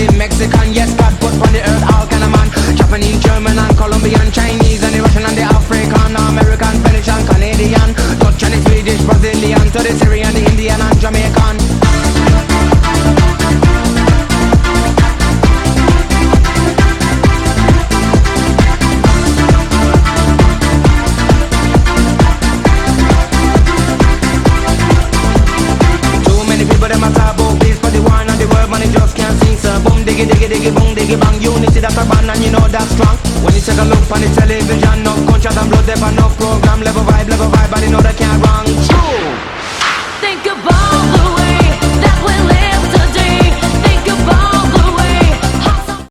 Italian, Mexican, yes, God put on the earth all kind of man. Japanese, German and Colombian, Chinese and the Russian and the African, American, French and Canadian, Dutch and the Swedish, Brazilian, to the Syrian, the Indian and Jamaican. Diggy, diggy, diggy, boom, diggy, bang. Unity that's a band and you know that's strong. When you take a look on the television